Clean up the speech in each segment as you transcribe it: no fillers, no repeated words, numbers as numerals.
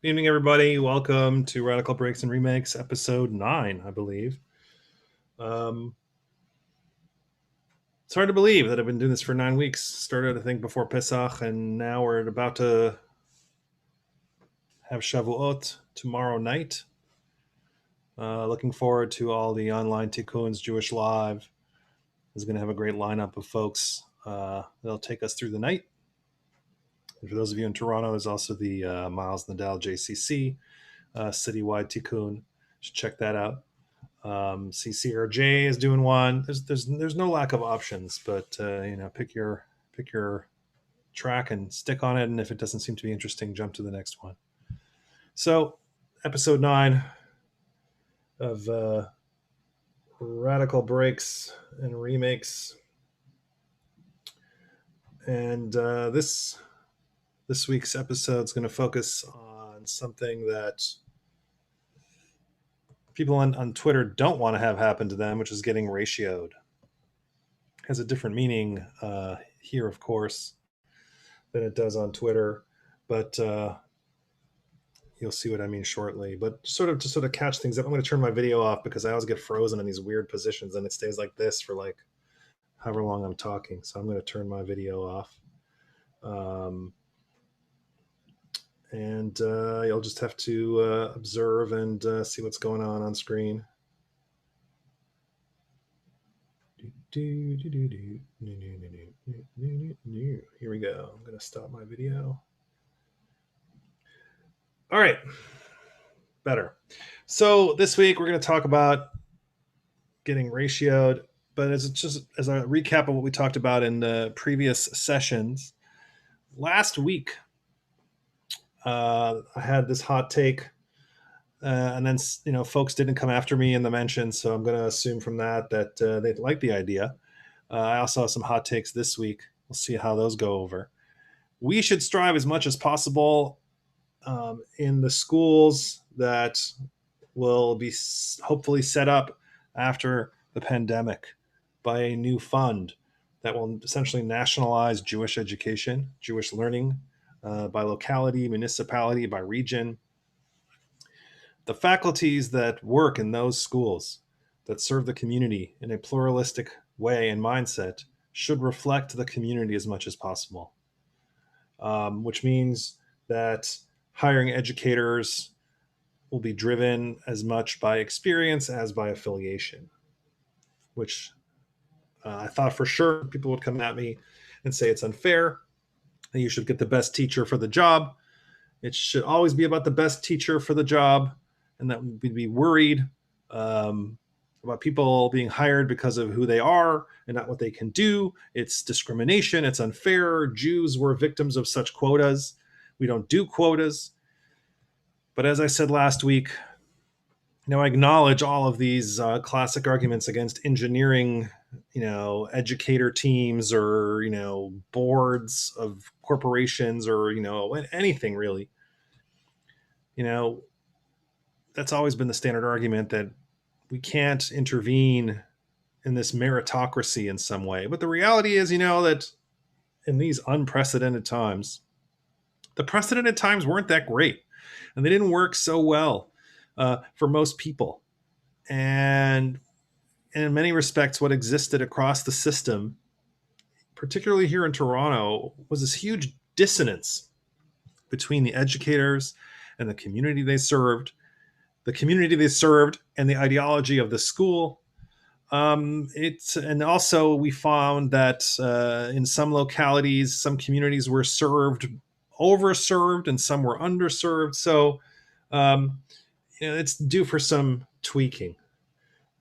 Good evening, everybody. Welcome to Radical Breaks and Remakes, episode 9, I believe. It's hard to believe that I've been doing this for 9 weeks. Started, I think, before Pesach, and now we're about to have Shavuot tomorrow night. Looking forward to all the online tikkuns. jewishLIVE is going to have a great lineup of folks that'll take us through the night. And for those of you in Toronto, there's also the Miles Nadal JCC citywide tikkun. You should check that out. CCRJ is doing one. There's no lack of options, but pick your track and stick on it. And if it doesn't seem to be interesting, jump to the next one. So, episode 9 of Radical Breaks and Remakes, and this week's episode is going to focus on something that people on Twitter don't want to have happen to them, which is getting ratioed. It has a different meaning here, of course, than it does on Twitter, but you'll see what I mean shortly. But to sort of catch things up, I'm going to turn my video off because I always get frozen in these weird positions, and it stays like this for like however long I'm talking. So I'm going to turn my video off. And you'll just have to observe and see what's going on screen. Here we go. I'm going to stop my video. All right. Better. So this week we're going to talk about getting ratioed, but as a recap of what we talked about in the previous sessions, last week I had this hot take, and then folks didn't come after me in the mention, so I'm going to assume from that they like the idea. I also have some hot takes this week. We'll see how those go over. We should strive as much as possible in the schools that will be hopefully set up after the pandemic by a new fund that will essentially nationalize Jewish education, Jewish learning, by locality, municipality, by region. The faculties that work in those schools that serve the community in a pluralistic way and mindset should reflect the community as much as possible, which means that hiring educators will be driven as much by experience as by affiliation, which I thought for sure people would come at me and say it's unfair, that you should get the best teacher for the job. It should always be about the best teacher for the job, and that we'd be worried about people being hired because of who they are and not what they can do. It's discrimination. It's unfair. Jews were victims of such quotas. We don't do quotas. But as I said last week, I acknowledge all of these classic arguments against engineering, educator teams or, boards of corporations or, anything really. That's always been the standard argument that we can't intervene in this meritocracy in some way. But the reality is, that in these unprecedented times, the precedented times weren't that great, and they didn't work so well for most people. And in many respects, what existed across the system, particularly here in Toronto, was this huge dissonance between the educators and the community they served, and the ideology of the school. And also we found that in some localities, some communities were overserved, and some were underserved. So it's due for some tweaking.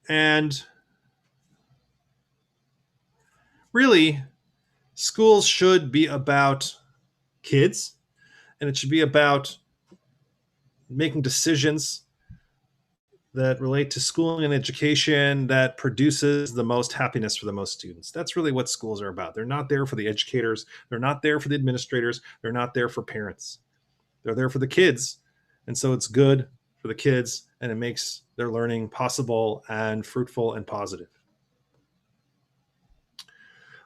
And really, schools should be about kids, and it should be about making decisions that relate to schooling and education that produces the most happiness for the most students. That's really what schools are about. They're not there for the educators. They're not there for the administrators. They're not there for parents. They're there for the kids. And so it's good for the kids, and it makes their learning possible and fruitful and positive.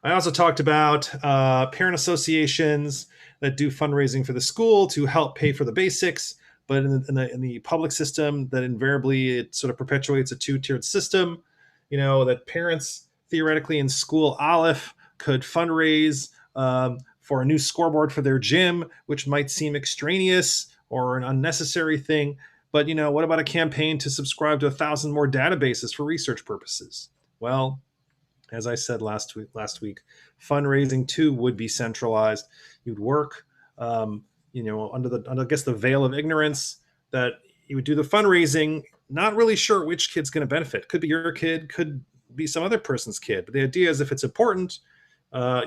I also talked about parent associations that do fundraising for the school to help pay for the basics. But in the public system, that invariably it sort of perpetuates a two-tiered system, that parents theoretically in school Aleph could fundraise for a new scoreboard for their gym, which might seem extraneous or an unnecessary thing. But, what about a campaign to subscribe to 1,000 more databases for research purposes? Well, as I said last week, fundraising too would be centralized. You'd work under the veil of ignorance, that you would do the fundraising, not really sure which kid's going to benefit. Could be your kid, could be some other person's kid. But the idea is if it's important,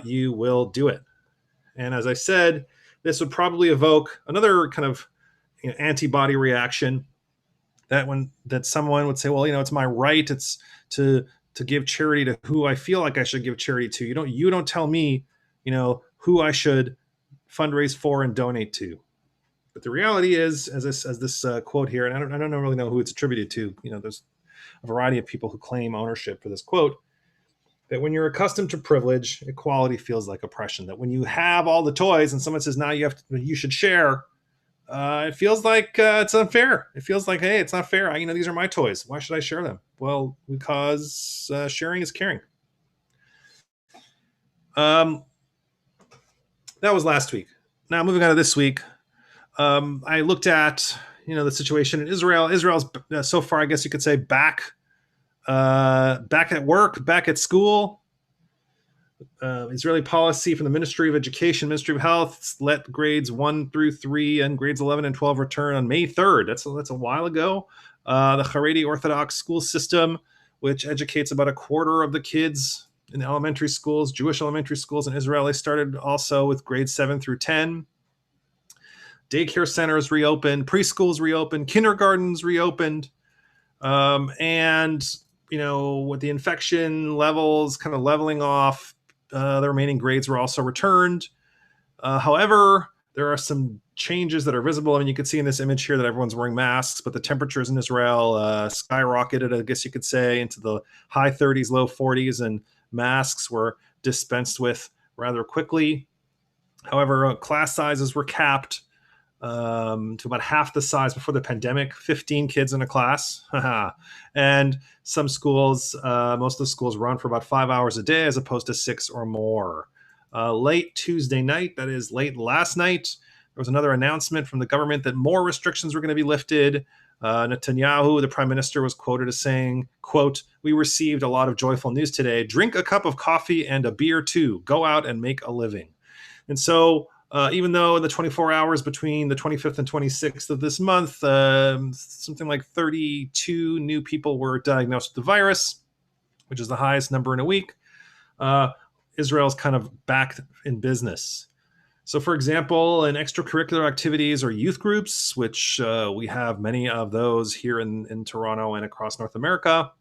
you will do it. And as I said, this would probably evoke another kind of antibody reaction that someone would say, well, it's my right. It's to give charity to who I feel like I should give charity to. You don't tell me, who I should fundraise for and donate to. But the reality is, as this quote here, and I don't really know who it's attributed to. There's a variety of people who claim ownership for this quote, that when you're accustomed to privilege, equality feels like oppression. That when you have all the toys and someone says, now you should share, it feels like it's unfair. It feels like, hey, it's not fair. These are my toys. Why should I share them? Well, because sharing is caring. That was last week. Now, moving on to this week, I looked at the situation in Israel. Israel's so far, I guess you could say, back at work, back at school. Israeli policy from the Ministry of Education, Ministry of Health, let grades 1 through 3 and grades 11 and 12 return on May 3rd. That's a while ago. The Haredi Orthodox school system, which educates about a quarter of the kids in elementary schools, Jewish elementary schools in Israel, they started also with grades 7 through 10. Daycare centers reopened, preschools reopened, kindergartens reopened. And, with the infection levels kind of leveling off, the remaining grades were also returned. However, there are some changes that are visible. You can see in this image here that everyone's wearing masks, but the temperatures in Israel skyrocketed, I guess you could say, into the high 30s, low 40s, and masks were dispensed with rather quickly. However, class sizes were capped. to about half the size before the pandemic, 15 kids in a class. And some schools, most of the schools run for about 5 hours a day as opposed to 6 or more. Late Tuesday night, that is late last night, there was another announcement from the government that more restrictions were going to be lifted. Netanyahu, the prime minister, was quoted as saying, quote, "We received a lot of joyful news today. Drink a cup of coffee and a beer too. Go out and make a living." And so even though in the 24 hours between the 25th and 26th of this month, something like 32 new people were diagnosed with the virus, which is the highest number in a week, Israel's kind of back in business. So, for example, in extracurricular activities or youth groups, which we have many of those here in Toronto and across North America,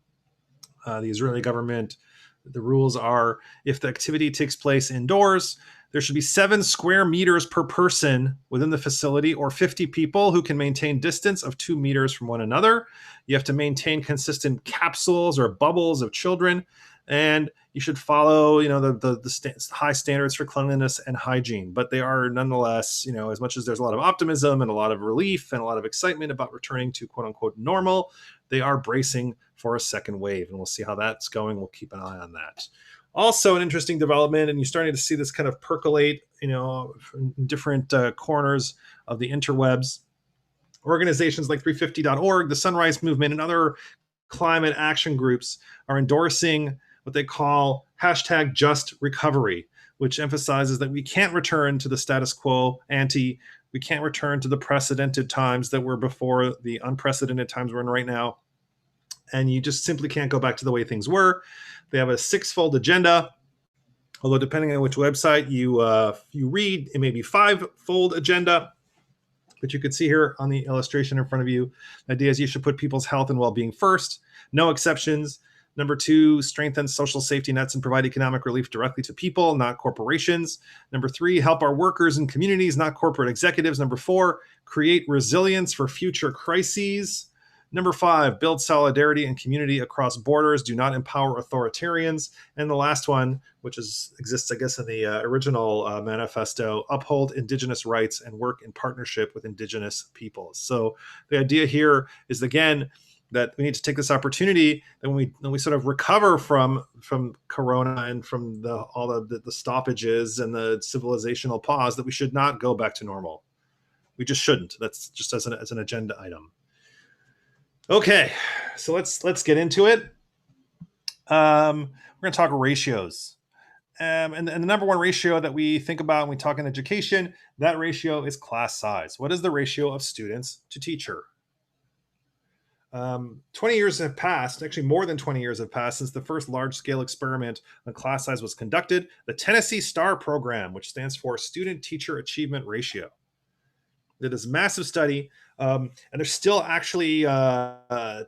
the Israeli government, the rules are if the activity takes place indoors, there should be 7 square meters per person within the facility or 50 people who can maintain distance of 2 meters from one another. You have to maintain consistent capsules or bubbles of children, and you should follow, the high standards for cleanliness and hygiene. But they are nonetheless, as much as there's a lot of optimism and a lot of relief and a lot of excitement about returning to quote unquote normal, they are bracing for a second wave, and we'll see how that's going. We'll keep an eye on that. Also, an interesting development, and you're starting to see this kind of percolate, in different corners of the interwebs. Organizations like 350.org, the Sunrise Movement, and other climate action groups are endorsing what they call hashtag just recovery, which emphasizes that we can't return to the status quo ante. We can't return to the precedented times that were before the unprecedented times we're in right now. And you just simply can't go back to the way things were. They have a 6-fold agenda, although depending on which website you read, it may be 5-fold agenda. But you can see here on the illustration in front of you, the idea is you should put people's health and well-being first, no exceptions. Number 2, strengthen social safety nets and provide economic relief directly to people, not corporations. Number 3, help our workers and communities, not corporate executives. Number 4, create resilience for future crises. Number 5, build solidarity and community across borders. Do not empower authoritarians. And the last one, which exists, I guess, in the original manifesto, uphold Indigenous rights and work in partnership with Indigenous peoples. So the idea here is, again, that we need to take this opportunity that when we sort of recover from Corona and from all the stoppages and the civilizational pause, that we should not go back to normal. We just shouldn't. That's just as an agenda item. Okay, so let's get into it. We're going to talk ratios. And the number one ratio that we think about when we talk in education, that ratio is class size. What is the ratio of students to teacher? 20 years have passed, actually more than 20 years have passed since the first large-scale experiment on class size was conducted, the Tennessee STAR program, which stands for Student-Teacher Achievement Ratio. Did this massive study, and they're still actually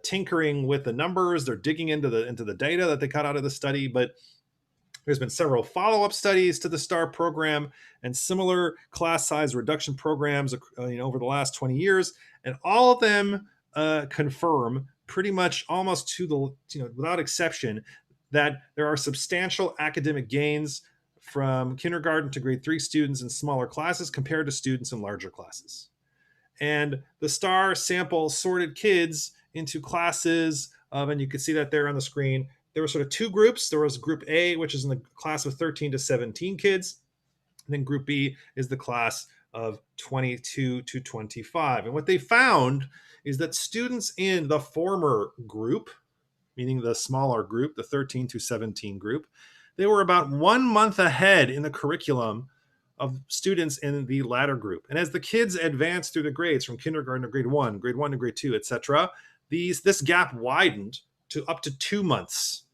tinkering with the numbers. They're digging into the data that they got out of the study, but there's been several follow-up studies to the STAR program and similar class size reduction programs over the last 20 years, and all of them confirm pretty much almost to the without exception that there are substantial academic gains from kindergarten to grade 3 students in smaller classes compared to students in larger classes. And the STAR sample sorted kids into classes, and you can see that there on the screen. There were sort of 2 groups. There was group A, which is in the class of 13 to 17 kids. And then group B is the class of 22 to 25. And what they found is that students in the former group, meaning the smaller group, the 13 to 17 group, they were about 1 month ahead in the curriculum of students in the latter group. And as the kids advanced through the grades from kindergarten to grade 1 to grade 2, etc., this gap widened to up to 2 months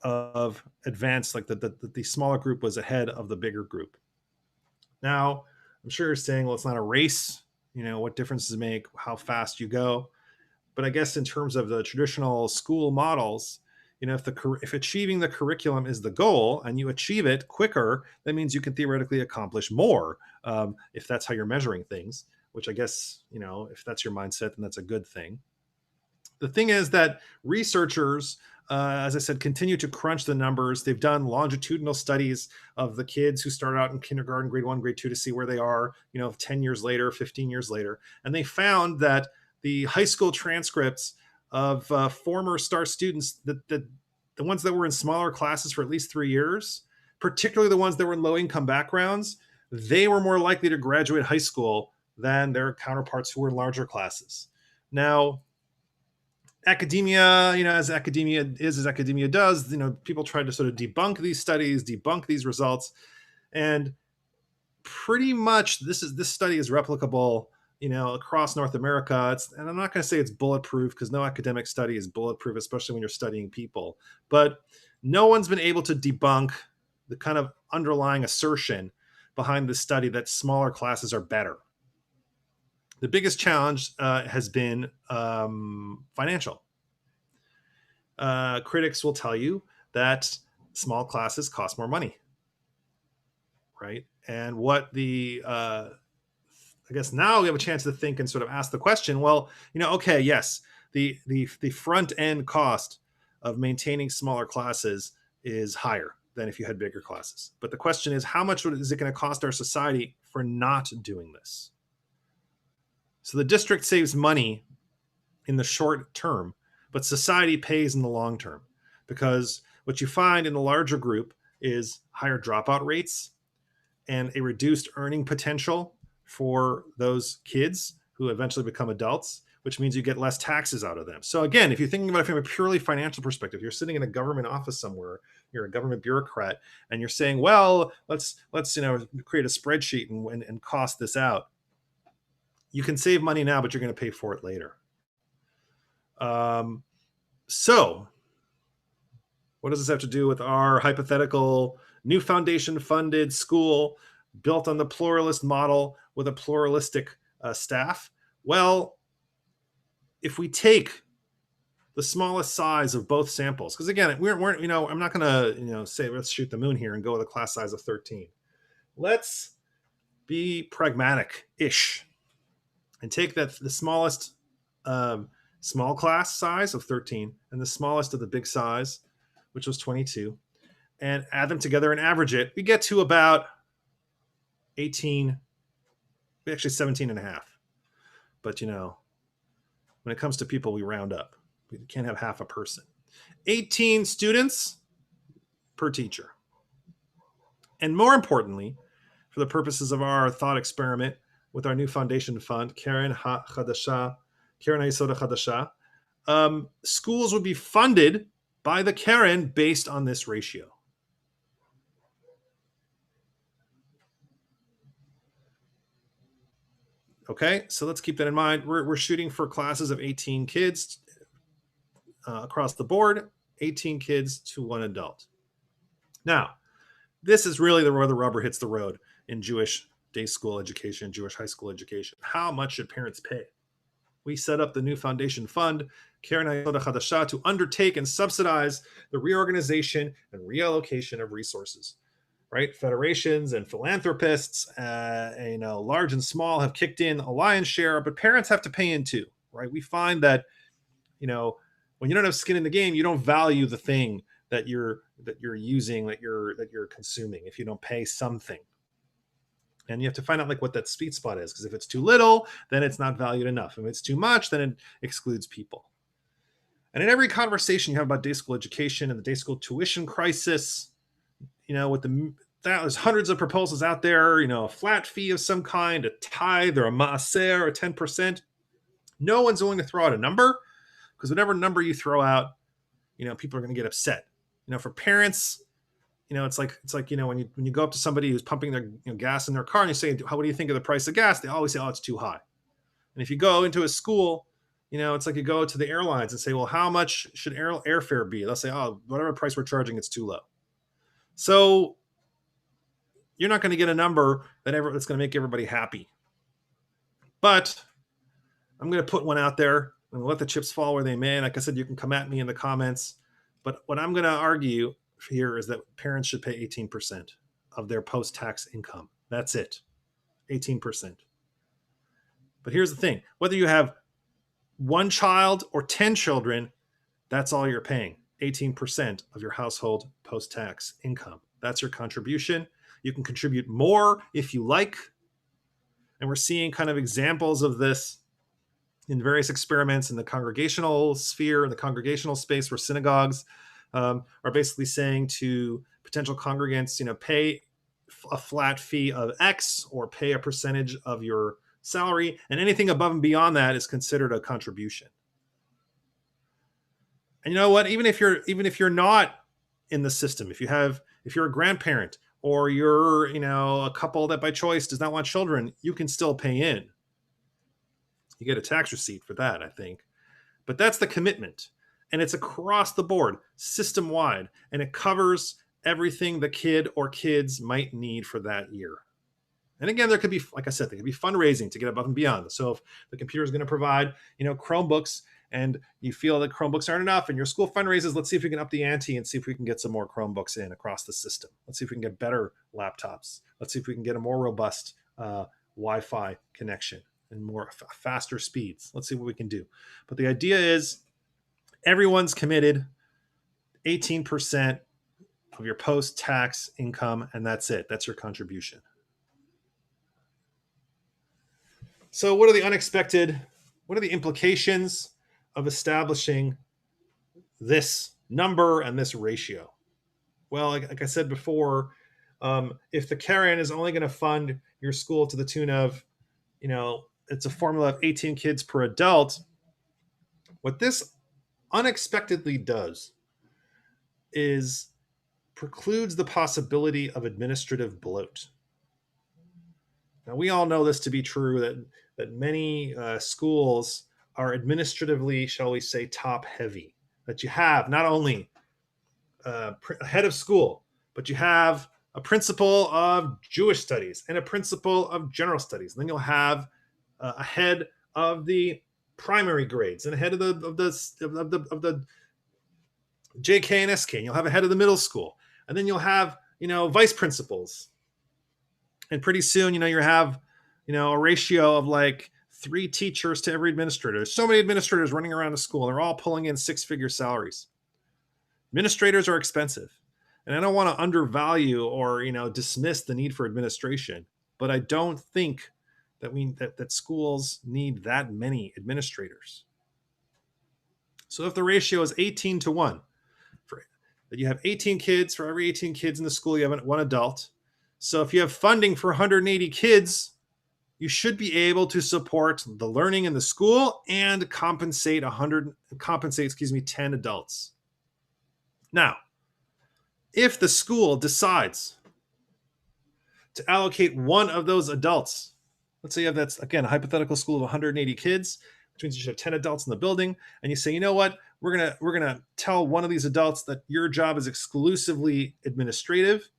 of advance, like the smaller group was ahead of the bigger group. Now, I'm sure you're saying, well, it's not a race. What difference does it make how fast you go? But I guess in terms of the traditional school models, if achieving the curriculum is the goal and you achieve it quicker, that means you can theoretically accomplish more if that's how you're measuring things, which I guess, if that's your mindset, then that's a good thing. The thing is that researchers, as I said, continue to crunch the numbers. They've done longitudinal studies of the kids who started out in kindergarten, grade 1, grade 2 to see where they are, 10 years later, 15 years later. And they found that the high school transcripts of former STAR students, the ones that were in smaller classes for at least 3 years, particularly the ones that were in low income backgrounds, they were more likely to graduate high school than their counterparts who were in larger classes. Now, academia, as academia is, as academia does, people try to sort of debunk these studies, debunk these results, and pretty much this study is replicable, across North America. And I'm not going to say it's bulletproof, because no academic study is bulletproof, especially when you're studying people. But no one's been able to debunk the kind of underlying assertion behind the study that smaller classes are better. The biggest challenge has been financial. Critics will tell you that small classes cost more money, right? And what I guess now we have a chance to think and sort of ask the question, well, okay, yes, the front end cost of maintaining smaller classes is higher than if you had bigger classes. But the question is, how much is it going to cost our society for not doing this? So the district saves money in the short term, but society pays in the long term, because what you find in the larger group is higher dropout rates and a reduced earning potential for those kids who eventually become adults, which means you get less taxes out of them. So again, if you're thinking about it from a purely financial perspective, you're sitting in a government office somewhere, you're a government bureaucrat, and you're saying, well, let's create a spreadsheet and cost this out. You can save money now, but you're going to pay for it later. So what does this have to do with our hypothetical new foundation funded school built on the pluralist model with a pluralistic staff? Well, if we take the smallest size of both samples, because again, we're I'm not going to say let's shoot the moon here and go with a class size of 13. Let's be pragmatic-ish and take the smallest small class size of 13 and the smallest of the big size, which was 22, and add them together and average it. We get to about 18, actually 17 and a half. But when it comes to people, we round up. We can't have half a person. 18 students per teacher. And more importantly, for the purposes of our thought experiment with our new foundation fund, Keren HaYesod HaChadasha, schools would be funded by the Keren based on this ratio. Okay, so let's keep that in mind. We're shooting for classes of 18 kids across the board, 18 kids to one adult. Now, this is really where the rubber hits the road in Jewish day school education, Jewish high school education. How much should parents pay? We set up the new foundation fund, Keren HaYesod HaChadasha, to undertake and subsidize the reorganization and reallocation of resources. Right? Federations and philanthropists, large and small, have kicked in a lion's share, but parents have to pay in too, right? We find that, when you don't have skin in the game, you don't value the thing that you're using, that you're consuming, if you don't pay something. And you have to find out what that sweet spot is, because if it's too little, then it's not valued enough. If it's too much, then it excludes people. And in every conversation you have about day school education and the day school tuition crisis, there's hundreds of proposals out there, a flat fee of some kind, a tithe or a maaser or 10%. No one's willing to throw out a number, because whatever number you throw out, people are going to get upset. For parents, it's like when you go up to somebody who's pumping their gas in their car and you say, what do you think of the price of gas? They always say, oh, it's too high. And if you go into a school, it's like you go to the airlines and say, well, how much should airfare be? They'll say, oh, whatever price we're charging, it's too low. So you're not going to get a number that's going to make everybody happy. But I'm going to put one out there and let the chips fall where they may. Like I said, you can come at me in the comments. But what I'm going to argue here is that parents should pay 18% of their post-tax income. That's it, 18%. But here's the thing. Whether you have one child or 10 children, that's all you're paying. 18% of your household post-tax income. That's your contribution. You can contribute more if you like. And we're seeing kind of examples of this in various experiments in the congregational sphere, in the congregational space, where synagogues are basically saying to potential congregants, pay a flat fee of X or pay a percentage of your salary, and anything above and beyond that is considered a contribution. And you know what? Even if you're not in the system, if you're a grandparent or you're a couple that by choice does not want children, you can still pay in. You get a tax receipt for that, I think. But that's the commitment. And it's across the board, system wide, and it covers everything the kid or kids might need for that year. And again, there could be, like I said, there could be fundraising to get above and beyond. So if the computer is going to provide, Chromebooks, and you feel that Chromebooks aren't enough and your school fundraises, let's see if we can up the ante and see if we can get some more Chromebooks in across the system. Let's see if we can get better laptops. Let's see if we can get a more robust Wi-Fi connection and more faster speeds. Let's see what we can do. But the idea is everyone's committed 18% of your post-tax income, and that's it. That's your contribution. So what are the implications of establishing this number and this ratio? Well, like I said before, if the Karen is only going to fund your school to the tune of, it's a formula of 18 kids per adult, what this unexpectedly does is precludes the possibility of administrative bloat. Now, we all know this to be true, that many schools are administratively, shall we say, top heavy. That you have not only a head of school, but you have a principal of Jewish studies and a principal of general studies. And then you'll have a head of the primary grades and a head of the JK and SK. And you'll have a head of the middle school, and then you'll have vice principals. And pretty soon, you have a ratio of like 3 teachers to every administrator. There's so many administrators running around the school. They're all pulling in 6-figure salaries. Administrators are expensive. And I don't want to undervalue or, dismiss the need for administration, but I don't think that schools need that many administrators. So if the ratio is 18-1, that you have 18 kids, for every 18 kids in the school, you have one adult. So if you have funding for 180 kids, you should be able to support the learning in the school and compensate 10 adults. Now, if the school decides to allocate one of those adults, let's say you have, that's again a hypothetical school of 180 kids, which means you should have 10 adults in the building, and you say, you know what, we're gonna tell one of these adults that your job is exclusively administrative.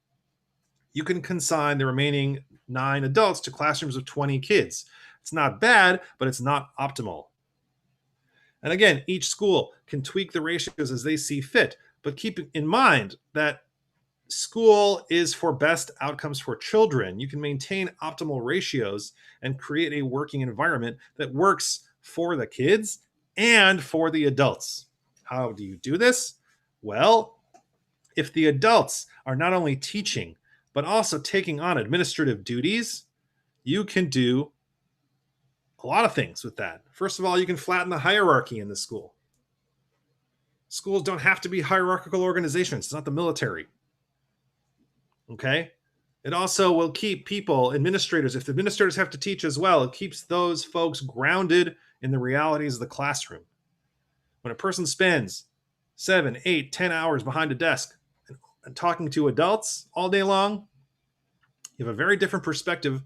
You can consign the remaining 9 adults to classrooms of 20 kids. It's not bad, but it's not optimal. And again, each school can tweak the ratios as they see fit, but keep in mind that school is for best outcomes for children. You can maintain optimal ratios and create a working environment that works for the kids and for the adults. How do you do this? Well, if the adults are not only teaching, but also taking on administrative duties, you can do a lot of things with that. First of all, you can flatten the hierarchy in the school. Schools don't have to be hierarchical organizations. It's not the military. Okay? It also will keep administrators, if the administrators have to teach as well, it keeps those folks grounded in the realities of the classroom. When a person spends 7, 8, 10 hours behind a desk and talking to adults all day long, you have a very different perspective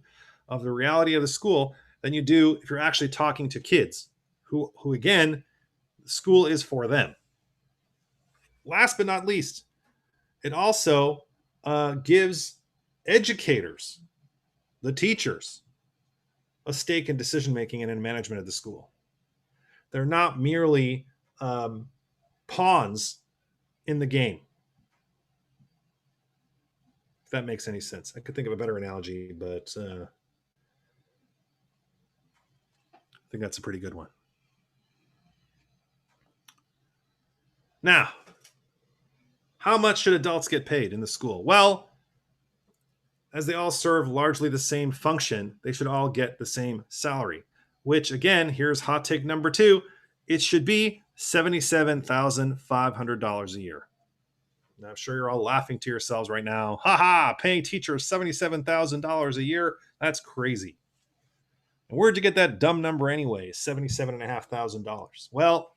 of the reality of the school than you do if you're actually talking to kids who again, school is for them. Last but not least, it also gives educators, the teachers, a stake in decision-making and in management of the school. They're not merely pawns in the game. If that makes any sense. I could think of a better analogy, but I think that's a pretty good one. Now, how much should adults get paid in the school? Well, as they all serve largely the same function, they should all get the same salary, which again, here's hot take number 2, it should be $77,500 a year. Now, I'm sure you're all laughing to yourselves right now. Ha ha, paying teachers $77,000 a year? That's crazy. And where'd you get that dumb number anyway? $77,500. Well,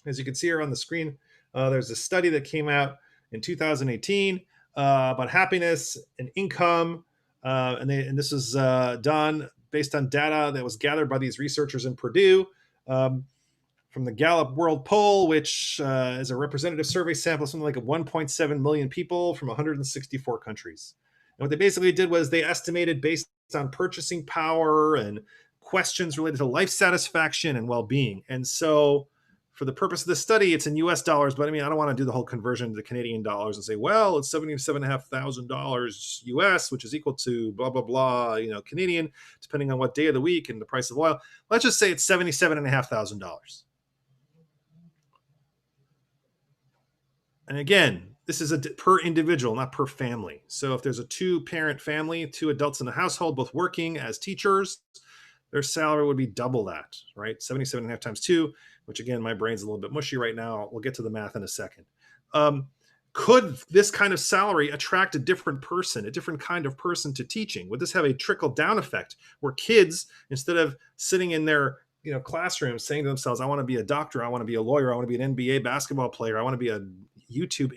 as you can see here on the screen, there's a study that came out in 2018 about happiness and income. And this was done based on data that was gathered by these researchers in Purdue. From the Gallup World Poll, which is a representative survey sample of something like 1.7 million people from 164 countries. And what they basically did was they estimated based on purchasing power and questions related to life satisfaction and well-being. And so for the purpose of this study, it's in US dollars, but I mean, I don't want to do the whole conversion to Canadian dollars and say, well, it's $77,500 US, which is equal to blah, blah, blah, Canadian, depending on what day of the week and the price of oil. Let's just say it's $77,500. And again, this is per individual, not per family. So if there's a 2-parent family, 2 adults in the household, both working as teachers, their salary would be double that, right? 77.5 times 2, which again, my brain's a little bit mushy right now. We'll get to the math in a second. Could this kind of salary attract a different person, a different kind of person to teaching? Would this have a trickle down effect where kids, instead of sitting in their classrooms saying to themselves, I want to be a doctor, I want to be a lawyer, I want to be an NBA basketball player, I want to be a YouTube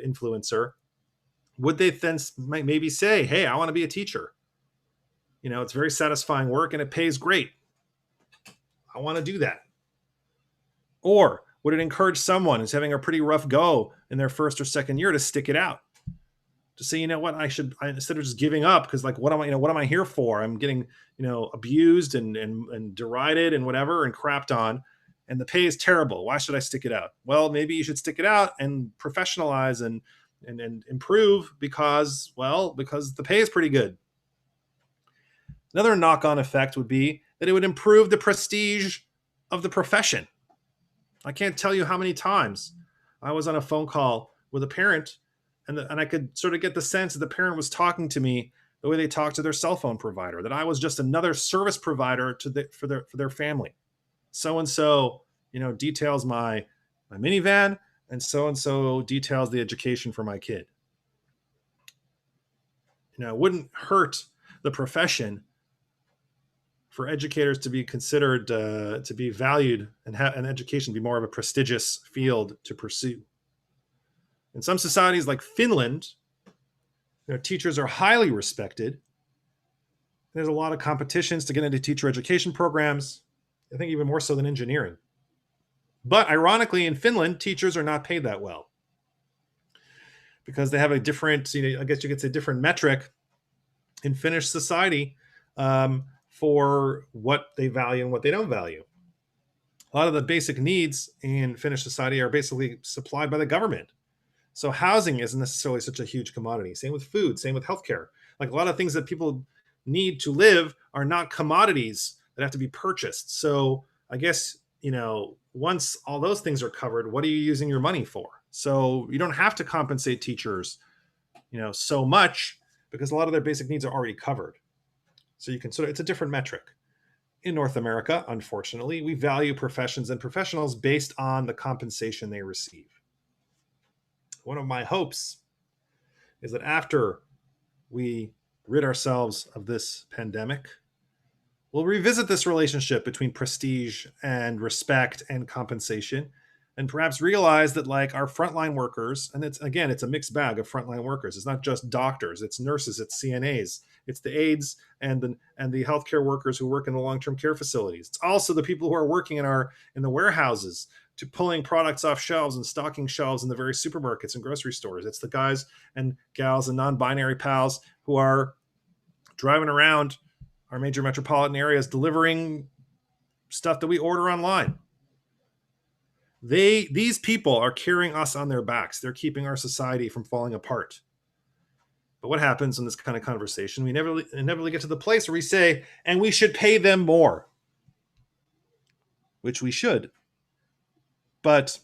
influencer, would they then maybe say, hey, I want to be a teacher? It's very satisfying work and it pays great. I want to do that. Or would it encourage someone who's having a pretty rough go in their first or second year to stick it out? To say, you know what, instead of just giving up, because like, what am I here for? I'm getting, abused and derided and whatever and crapped on, and the pay is terrible. Why should I stick it out? Well, maybe you should stick it out and professionalize and improve because the pay is pretty good. Another knock-on effect would be that it would improve the prestige of the profession. I can't tell you how many times I was on a phone call with a parent and I could sort of get the sense that the parent was talking to me the way they talk to their cell phone provider, that I was just another service provider for their family. So-and-so, details my minivan, and so details the education for my kid. It wouldn't hurt the profession for educators to be considered, to be valued, and education be more of a prestigious field to pursue. In some societies like Finland, teachers are highly respected. There's a lot of competitions to get into teacher education programs, I think even more so than engineering. But ironically, in Finland, teachers are not paid that well because they have a different, I guess you could say, different metric in Finnish society for what they value and what they don't value. A lot of the basic needs in Finnish society are basically supplied by the government. So housing isn't necessarily such a huge commodity. Same with food, same with healthcare. Like a lot of things that people need to live are not commodities that have to be purchased. So I guess, once all those things are covered, what are you using your money for? So you don't have to compensate teachers, so much because a lot of their basic needs are already covered. So you can it's a different metric. In North America, unfortunately, we value professions and professionals based on the compensation they receive. One of my hopes is that after we rid ourselves of this pandemic, we'll revisit this relationship between prestige and respect and compensation, and perhaps realize that like our frontline workers, and it's a mixed bag of frontline workers. It's not just doctors, it's nurses, it's CNAs, it's the aides and the healthcare workers who work in the long-term care facilities. It's also the people who are working in the warehouses to pulling products off shelves and stocking shelves in the very supermarkets and grocery stores. It's the guys and gals and non-binary pals who are driving around our major metropolitan areas delivering stuff that we order online. These people are carrying us on their backs. They're keeping our society from falling apart. But what happens in this kind of conversation? We never get to the place where we say, and we should pay them more, which we should. but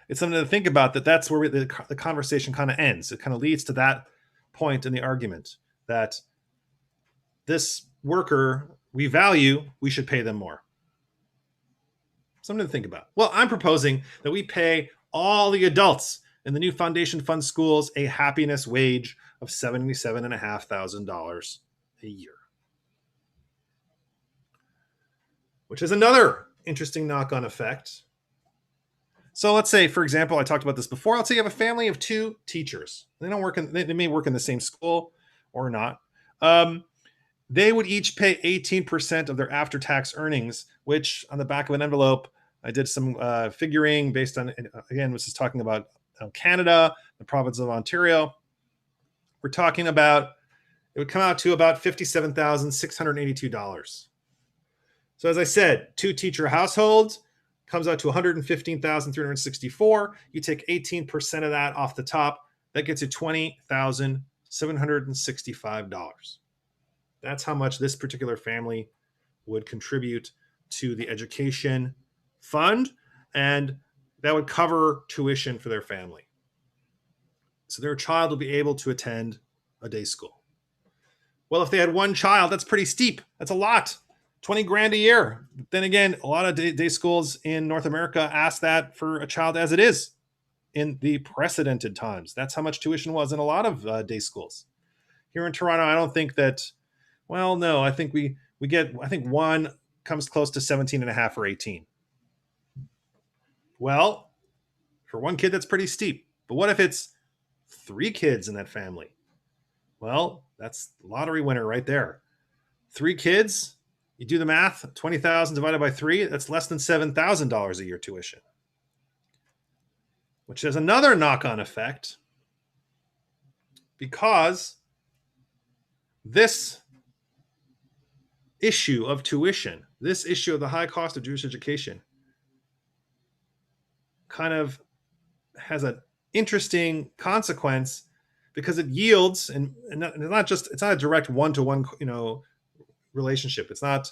it's something to think about, that's where the conversation kind of ends. It kind of leads to that point in the argument that this worker we value, we should pay them more. Something to think about. Well, I'm proposing that we pay all the adults in the new Foundation Fund schools a happiness wage of $77,500 a year. Which is another interesting knock-on effect. So let's say, for example, I talked about this before. Let's say you have a family of 2 teachers. They may work in the same school or not. They would each pay 18% of their after-tax earnings, which on the back of an envelope, I did some figuring based on, again, this is talking about Canada, the province of Ontario. We're talking about, it would come out to about $57,682. So as I said, 2 teacher households comes out to $115,364. You take 18% of that off the top, that gets you $20,765. That's how much this particular family would contribute to the education fund, and that would cover tuition for their family. So their child will be able to attend a day school. Well, if they had 1 child, that's pretty steep. That's a lot. 20 grand a year. Then again, a lot of day schools in North America ask that for a child as it is in the precedented times. That's how much tuition was in a lot of day schools. Here in Toronto, I don't think that, well, no, I think we get, I think 1 comes close to 17 and a half or 18. Well, for 1 kid, that's pretty steep. But what if it's 3 kids in that family? Well, that's the lottery winner right there. 3 kids, you do the math, 20,000 divided by 3, that's less than $7,000 a year tuition. Which has another knock-on effect, because this issue of tuition, this issue of the high cost of Jewish education, kind of has an interesting consequence, because it yields, and it's not a direct one-to-one, relationship. It's not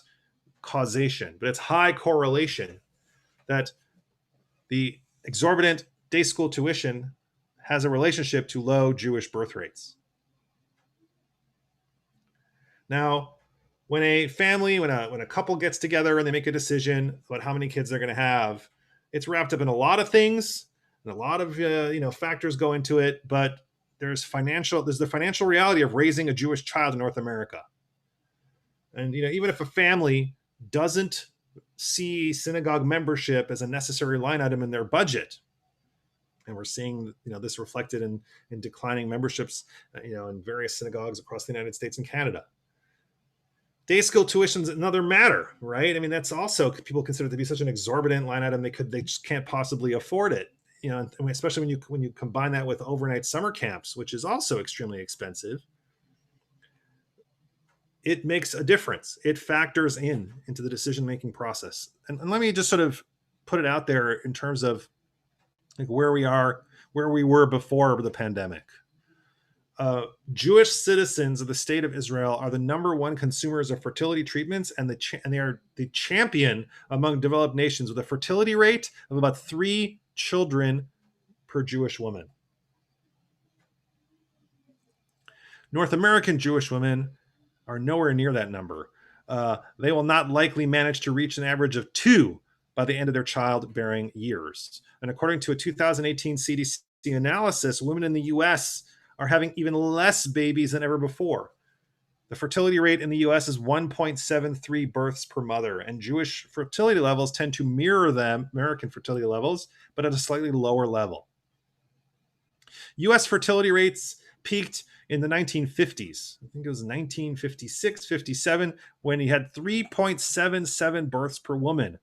causation, but it's high correlation that the exorbitant day school tuition has a relationship to low Jewish birth rates. Now, when a family, when a couple gets together and they make a decision about how many kids they're going to have, it's wrapped up in a lot of things, and a lot of factors go into it. But there's the financial reality of raising a Jewish child in North America. And even if a family doesn't see synagogue membership as a necessary line item in their budget, and we're seeing this reflected in declining memberships in various synagogues across the United States and Canada. Day school tuition is another matter, right? I mean, that's also, people consider it to be such an exorbitant line item, they just can't possibly afford it. Especially when you combine that with overnight summer camps, which is also extremely expensive. It makes a difference. It factors into the decision-making process. And let me just sort of put it out there in terms of where we were before the pandemic. Jewish citizens of the state of Israel are the #1 consumers of fertility treatments, and they are the champion among developed nations, with a fertility rate of about 3 children per Jewish woman. North American Jewish women are nowhere near that number. They will not likely manage to reach an average of 2 by the end of their childbearing years. And according to a 2018 CDC analysis, women in the US are having even less babies than ever before. The fertility rate in the US is 1.73 births per mother, and Jewish fertility levels tend to mirror American fertility levels, but at a slightly lower level. US fertility rates peaked in the 1950s. I think it was 1956, 57, when he had 3.77 births per woman.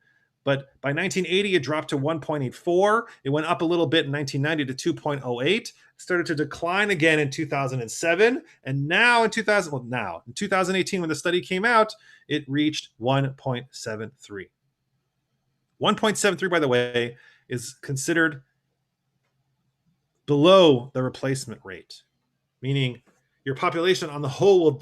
But by 1980, it dropped to 1.84. It went up a little bit in 1990 to 2.08. Started to decline again in 2007. And now in 2018, when the study came out, it reached 1.73. 1.73, by the way, is considered below the replacement rate, meaning your population on the whole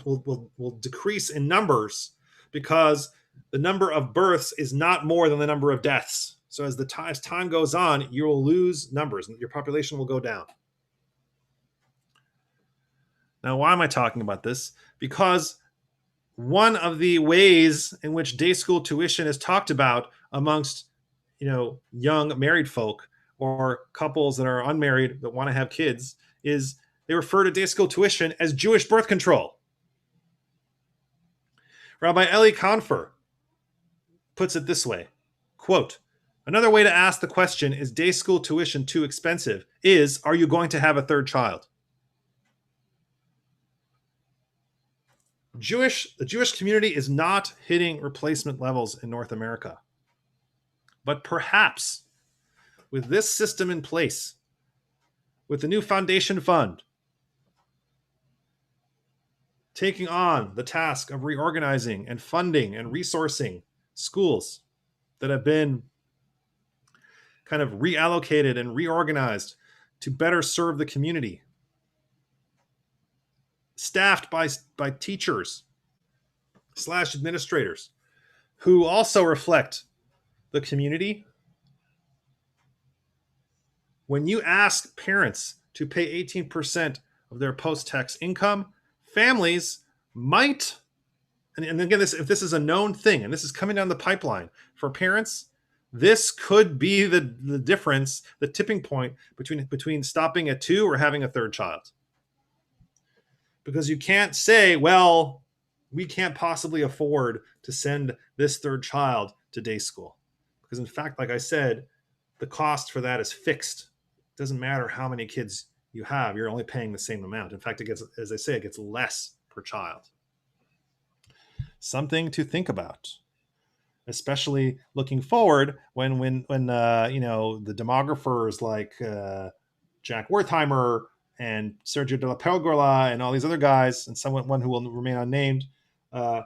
will decrease in numbers because the number of births is not more than the number of deaths. So as time goes on, you will lose numbers and your population will go down. Now, why am I talking about this? Because one of the ways in which day school tuition is talked about amongst, young married folk or couples that are unmarried that want to have kids is they refer to day school tuition as Jewish birth control. Rabbi Eli Confer puts it this way, quote, "Another way to ask the question, is day school tuition too expensive, is, are you going to have a third child?" The Jewish community is not hitting replacement levels in North America. But perhaps with this system in place, with the new foundation fund, taking on the task of reorganizing and funding and resourcing schools that have been kind of reallocated and reorganized to better serve the community, staffed by teachers / administrators who also reflect the community. When you ask parents to pay 18% of their post-tax income, families might, and again, if this is a known thing and this is coming down the pipeline for parents, this could be the difference, the tipping point between stopping at 2 or having a third child. Because you can't say, well, we can't possibly afford to send this third child to day school. Because in fact, like I said, the cost for that is fixed. It doesn't matter how many kids you have, you're only paying the same amount. In fact, it gets, as I say, it gets less per child. Something to think about, especially looking forward when the demographers like Jack Wertheimer and Sergio de la Pergola and all these other guys, and one who will remain unnamed, kind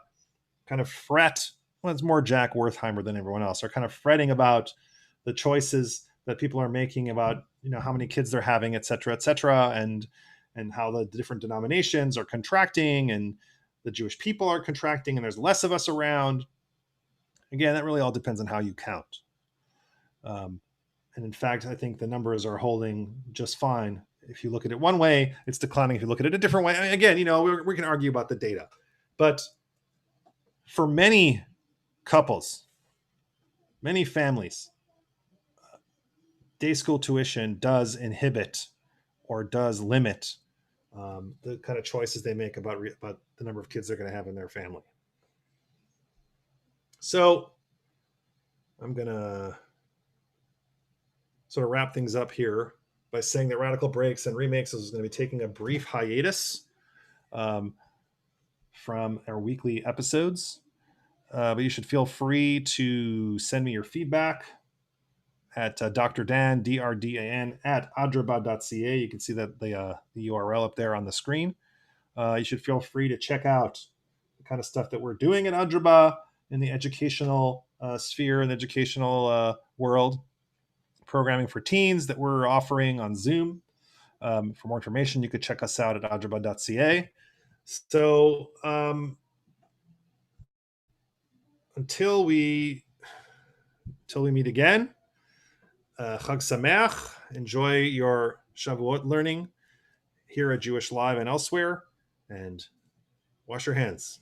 of fret. Well, it's more Jack Wertheimer than everyone else. Are kind of fretting about the choices that people are making about how many kids they're having, et cetera, and how the different denominations are contracting and the Jewish people are contracting and there's less of us around. Again, that really all depends on how you count. And in fact, I think the numbers are holding just fine. If you look at it one way, it's declining. If you look at it a different way, again, we can argue about the data. But for many couples, many families, day school tuition does inhibit or does limit the kind of choices they make about the number of kids they're going to have in their family. So I'm going to sort of wrap things up here by saying that Radical Breaks and Remakes is going to be taking a brief hiatus from our weekly episodes. But you should feel free to send me your feedback at Dr. Dan, DRDAN, at adraba.ca. You can see that the URL up there on the screen. You should feel free to check out the kind of stuff that we're doing at Adraba in the educational sphere and educational world. Programming for teens that we're offering on Zoom. For more information, you could check us out at adraba.ca. So until we meet again, Chag Sameach. Enjoy your Shavuot learning here at Jewish Live and elsewhere, and wash your hands.